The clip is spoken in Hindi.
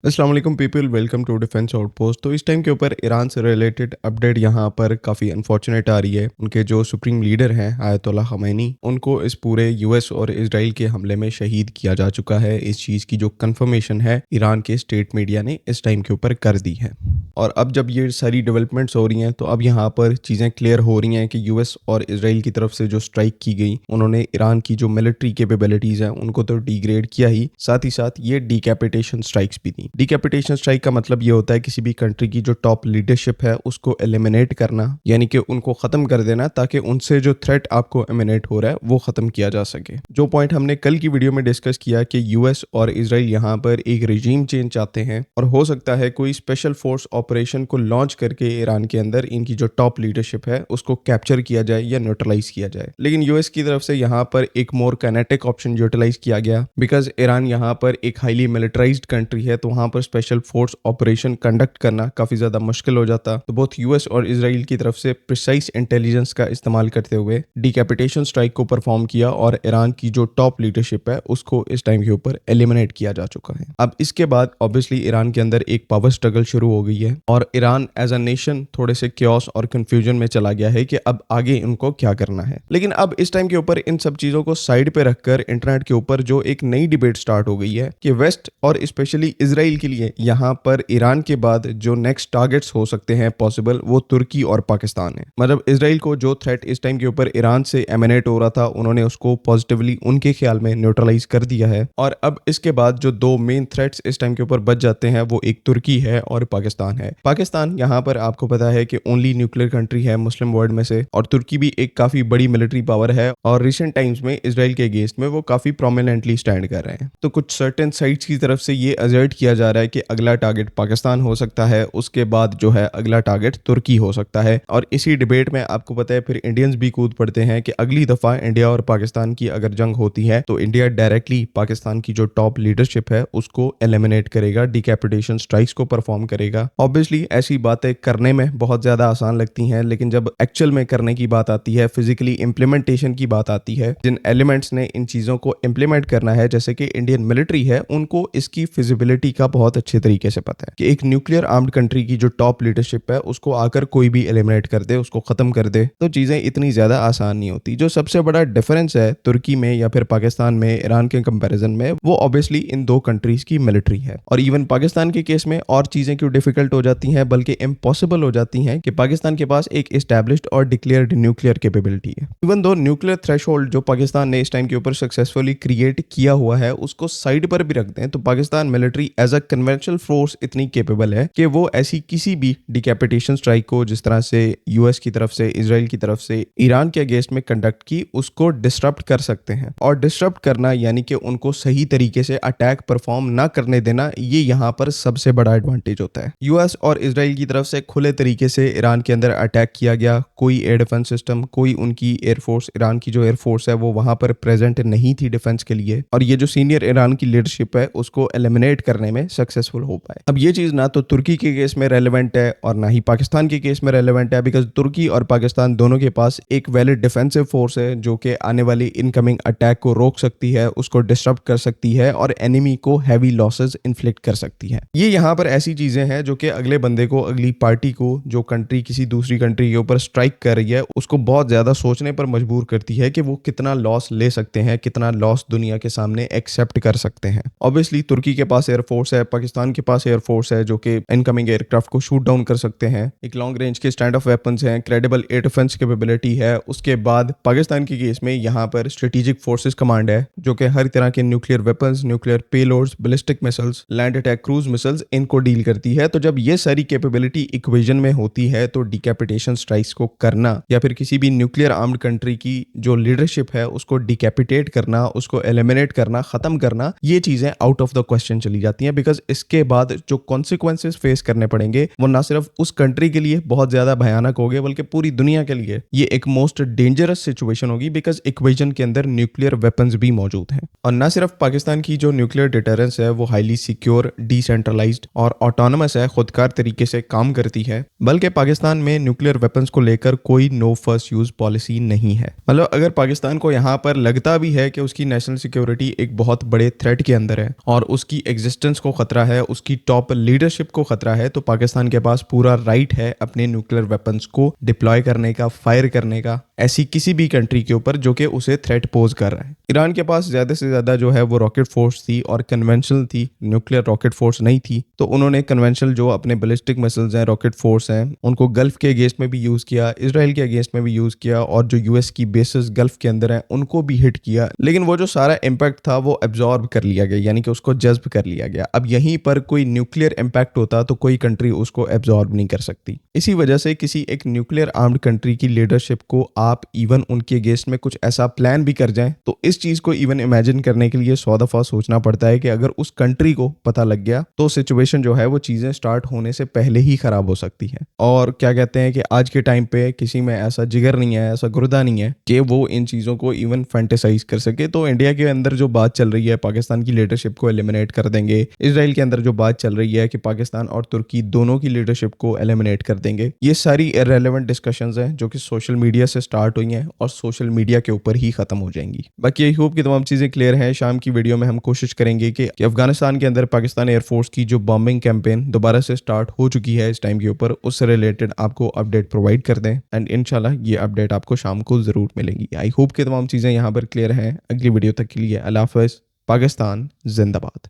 अस्सलाम वालेकुम people, welcome to defence outpost. तो इस टाइम के ऊपर ईरान से रिलेटेड अपडेट यहाँ पर काफ़ी अनफॉर्चुनेट आ रही है। उनके जो सुप्रीम लीडर हैं आयतुल्ला खमैनी, उनको इस पूरे यूएस और इजराइल के हमले में शहीद किया जा चुका है। इस चीज़ की जो कंफर्मेशन है ईरान के स्टेट मीडिया ने इस टाइम के ऊपर कर दी है। और अब जब ये सारी डेवलपमेंट्स हो रही हैं तो अब यहाँ पर चीज़ें क्लियर हो रही हैं कि यूएस और इजराइल की तरफ से जो स्ट्राइक की गई, उन्होंने ईरान की जो मिलिट्री कैपेबिलिटीज़ हैं उनको तो डिग्रेड किया ही, साथ ही साथ ये डिकैपिटेशन स्ट्राइक्स भी थी। डिकैपिटेशन स्ट्राइक का मतलब ये होता है किसी भी कंट्री की जो टॉप लीडरशिप है उसको एलिमिनेट करना, यानी कि उनको ख़त्म कर देना, ताकि उनसे जो थ्रेट आपको एमिनेट हो रहा है वो ख़त्म किया जा सके। जो पॉइंट हमने कल की वीडियो में डिस्कस किया कि यूएस और इजराइल यहाँ पर एक रिजीम चेंज चाहते हैं और हो सकता है कोई स्पेशल फोर्स ऑपरेशन को लॉन्च करके ईरान के अंदर इनकी जो टॉप लीडरशिप है उसको कैप्चर किया जाए या न्यूट्रलाइज किया जाए। लेकिन यूएस की तरफ से यहाँ पर एक मोर काइनेटिक ऑप्शन यूटिलाइज किया गया, बिकॉज ईरान यहाँ पर एक हाईली मिलिटराइज्ड कंट्री है, तो वहाँ पर स्पेशल फोर्स ऑपरेशन कंडक्ट करना काफी ज्यादा मुश्किल हो जाता। तो बोथ यूएस और इजराइल की तरफ से प्रिसाइज इंटेलिजेंस का इस्तेमाल करते हुए डिकैपिटेशन स्ट्राइक को परफॉर्म किया और ईरान की जो टॉप लीडरशिप है उसको इस टाइम के ऊपर एलिमिनेट किया जा चुका है। अब इसके बाद ऑब्वियसली ईरान के अंदर एक पावर स्ट्रगल शुरू हो गई है और ईरान एज अ नेशन थोड़े से क्योस और कंफ्यूजन में चला गया है कि अब आगे इनको क्या करना है। लेकिन अब इस टाइम के ऊपर इन सब चीजों को साइड पे रखकर इंटरनेट के ऊपर जो एक नई डिबेट स्टार्ट हो गई है कि वेस्ट और स्पेशली इजराइल के लिए यहाँ पर ईरान के बाद जो नेक्स्ट टारगेट्स हो सकते हैं पॉसिबल, वो तुर्की और पाकिस्तान है। मतलब इजराइल को जो थ्रेट इस टाइम के ऊपर ईरान से एमिनेट हो रहा था, उन्होंने उसको पॉजिटिवली उनके ख्याल में न्यूट्रलाइज कर दिया है। और अब इसके बाद जो दो मेन थ्रेट्स इस टाइम के ऊपर बच जाते हैं वो एक तुर्की है और पाकिस्तान है। पाकिस्तान यहाँ पर आपको पता है कि ओनली न्यूक्लियर कंट्री है मुस्लिम वर्ल्ड में से, और तुर्की भी एक काफी बड़ी मिलिट्री पावर है और रिसेंट टाइम्स में इजराइल के अगेंस्ट में वो काफी प्रोमिनेंटली स्टैंड कर रहे हैं। तो कुछ सर्टेन साइट्स की तरफ से ये असर्ट किया जा रहा है कि अगला टारगेट पाकिस्तान हो सकता है, उसके बाद जो है अगला टारगेट तुर्की हो सकता है। और इसी डिबेट में आपको पता है फिर इंडियंस भी कूद पड़ते हैं कि अगली दफा इंडिया और पाकिस्तान की अगर जंग होती है तो इंडिया डायरेक्टली पाकिस्तान की जो टॉप लीडरशिप है उसको एलिमिनेट करेगा, डिकैपिटेशन स्ट्राइक्स को परफॉर्म करेगा। ऑब्वियसली ऐसी बातें करने में बहुत ज्यादा आसान लगती हैं, लेकिन जब एक्चुअल में करने की बात आती है, फिजिकली इंप्लीमेंटेशन की बात आती है, जिन एलिमेंट्स ने इन चीजों को इंप्लीमेंट करना है जैसे कि इंडियन मिलिट्री है, उनको इसकी फिजिबिलिटी का बहुत अच्छे तरीके से पता है कि एक न्यूक्लियर आर्म्ड कंट्री की जो टॉप लीडरशिप है उसको आकर कोई भी एलिमिनेट कर दे, उसको खत्म कर दे, तो चीजें इतनी ज्यादा आसान नहीं होती। जो सबसे बड़ा डिफरेंस है तुर्की में या फिर पाकिस्तान में ईरान के कंपैरिजन में, वो ऑब्वियसली इन दो कंट्रीज की मिलिट्री है। और इवन पाकिस्तान के केस में और चीजें क्यों डिफिकल्ट हो जाती हैं बल्कि इम्पॉसिबल हो जाती हैं कि पाकिस्तान के पास एक एस्टैब्लिश्ड और डिक्लेयर्ड न्यूक्लियर कैपेबिलिटी है। इवन दो न्यूक्लियर थ्रेशोल्ड जो पाकिस्तान ने इस टाइम के ऊपर सक्सेसफुली क्रिएट किया हुआ है उसको साइड पर भी रखते हैं, तो Pakistan military as a conventional force इतनी कैपेबल है कि वो ऐसी किसी भी डिकैपिटेशन स्ट्राइक को जिस तरह से यूएस की तरफ से, इजराइल की तरफ से ईरान के अगेंस्ट में कंडक्ट की, उसको डिस्टर्ब कर सकते हैं। और डिस्टर्ब करना यानी कि उनको सही तरीके से अटैक परफॉर्म ना करने देना, ये यहाँ पर सबसे बड़ा एडवांटेज होता है। यूएस और इजराइल की तरफ से खुले तरीके से ईरान के अंदर अटैक किया गया, कोई एयर डिफेंस सिस्टम, कोई उनकी एयरफोर्स, ईरान की जो एयरफोर्स है वो वहां पर प्रेजेंट नहीं थी डिफेंस के लिए, और ये जो सीनियर ईरान की लीडरशिप है उसको एलिमिनेट करने में सक्सेसफुल हो पाए। अब ये चीज ना तो तुर्की के केस में रेलेवेंट है और ना ही पाकिस्तान के केस में रेलेवेंट है, बिकॉज तुर्की और पाकिस्तान दोनों के पास एक वैलिड डिफेंसिव फोर्स है जो कि आने वाली इनकमिंग अटैक को रोक सकती है, उसको डिस्टर्ब कर सकती है और एनिमी को हैवी लॉसेस इन्फ्लिक्ट कर सकती है। ये यहाँ पर ऐसी चीजें हैं जो कि अगले बंदे को, अगली पार्टी को, जो कंट्री किसी दूसरी कंट्री के ऊपर स्ट्राइक कर रही है, उसको बहुत ज्यादा सोचने पर मजबूर करती है कि वो कितना लॉस ले सकते हैं, कितना लॉस दुनिया के सामने एक्सेप्ट कर सकते हैं। ऑब्वियसली तुर्की के पास एयरफोर्स है, पाकिस्तान के पास एयरफोर्स है जो कि इनकमिंग एयरक्राफ्ट को शूट डाउन कर सकते हैं, एक लॉन्ग रेंज के स्टैंड ऑफ वेपन्स हैं, क्रेडिबल एयर डिफेंस कैपेबिलिटी है। उसके बाद पाकिस्तान के केस में यहाँ पर स्ट्रेटेजिक फोर्सेस कमांड है जो कि हर तरह के nuclear weapons, nuclear payloads, ballistic missiles, land attack cruise missiles, इनको डील करती है। तो जब ये सारी कैपेबिलिटी इक्वेशन में होती है तो डिकैपिटेशन स्ट्राइक्स को करना या फिर किसी भी न्यूक्लियर आर्म्ड कंट्री की जो लीडरशिप है उसको डिकैपिटेट करना, उसको एलिमिनेट करना, खत्म करना, ये चीजें आउट ऑफ द क्वेश्चन चली जाती हैं। बिकॉज इसके बाद जो कॉन्सिक्वेंसेस फेस करने पड़ेंगे वो ना सिर्फ उस कंट्री के लिए बहुत ज्यादा भयानक होंगे बल्कि पूरी दुनिया के लिए ये एक मोस्ट डेंजरस सिचुएशन होगी, बिकॉज इक्वेशन के अंदर न्यूक्लियर वेपन्स भी मौजूद हैं। और ना सिर्फ पाकिस्तान की जो न्यूक्लियर डिटरेंस है वो हाईली सिक्योर, डिसेंट्रलाइज्ड और ऑटोनमस है, खुद बेकार तरीके से काम करती है, बल्कि पाकिस्तान में न्यूक्लियर वेपन्स को लेकर कोई नो फर्स्ट यूज पॉलिसी नहीं है। मतलब अगर पाकिस्तान को यहाँ पर लगता भी है कि उसकी नेशनल सिक्योरिटी एक बहुत बड़े थ्रेट के अंदर है और उसकी एग्जिस्टेंस को खतरा है, उसकी टॉप लीडरशिप को खतरा है, तो पाकिस्तान के पास पूरा राइट है अपने न्यूक्लियर वेपन्स को डिप्लॉय करने का, फायर करने का, ऐसी किसी भी कंट्री के ऊपर जो कि उसे थ्रेट पोज कर रहा है। ईरान के पास ज्यादा से ज्यादा जो है वो रॉकेट फोर्स थी और कन्वेंशनल थी, न्यूक्लियर रॉकेट फोर्स नहीं थी। तो उन्होंने कन्वेंशनल जो अपने बैलिस्टिक मिसाइल्स हैं, रॉकेट फोर्स हैं, उनको गल्फ के अगेंस्ट में भी यूज किया, इसराइल के अगेंस्ट में भी यूज किया और जो यूएस की बेसिस गल्फ के अंदर हैं उनको भी हिट किया। लेकिन वो जो सारा इम्पैक्ट था वो एब्जॉर्ब कर लिया गया, यानी कि उसको जज्ब कर लिया गया। अब यहीं पर कोई न्यूक्लियर इम्पैक्ट होता तो कोई कंट्री उसको एब्जॉर्ब नहीं कर सकती। इसी वजह से किसी एक न्यूक्लियर आर्म्ड कंट्री की लीडरशिप को आप इवन उनके अगेंस्ट में कुछ ऐसा प्लान भी कर जाएं तो इस चीज को इवन इमेजिन करने के लिए 100 दफा सोचना पड़ता है कि अगर उस कंट्री को पता लग गया तो सिचुएशन जो है वो चीजें स्टार्ट होने से पहले ही खराब हो सकती है। और क्या कहते हैं कि आज के टाइम पे किसी में ऐसा जिगर नहीं है, ऐसा गुर्दा नहीं है कि वो इन चीजों को इवन फैंटेसाइज कर सके। तो इंडिया के अंदर जो बात चल रही है पाकिस्तान की लीडरशिप को एलिमिनेट कर देंगे, इसराइल के अंदर जो बात चल रही है कि पाकिस्तान और तुर्की दोनों की लीडरशिप को एलिमिनेट कर देंगे, ये सारी इररेलेवेंट डिस्कशंस हैं जो कि सोशल मीडिया से स्टार्ट हुई हैं और सोशल मीडिया के ऊपर ही खत्म हो जाएंगी। बाकी आई होप कि तमाम चीजें क्लियर हैं। शाम की वीडियो में हम कोशिश करेंगे कि अफगानिस्तान के अंदर पाकिस्तान एयरफोर्स की जो बॉम्बिंग कैंपेन दोबारा से स्टार्ट हो चुकी है इस टाइम के ऊपर, उससे रिलेटेड आपको अपडेट प्रोवाइड कर दें एंड इंशाल्लाह ये अपडेट आपको शाम को जरूर मिलेंगी। आई होप कि तमाम चीजें यहाँ पर क्लियर हैं। अगली वीडियो तक के लिए अल्लाह हाफ़िज़। पाकिस्तान जिंदाबाद।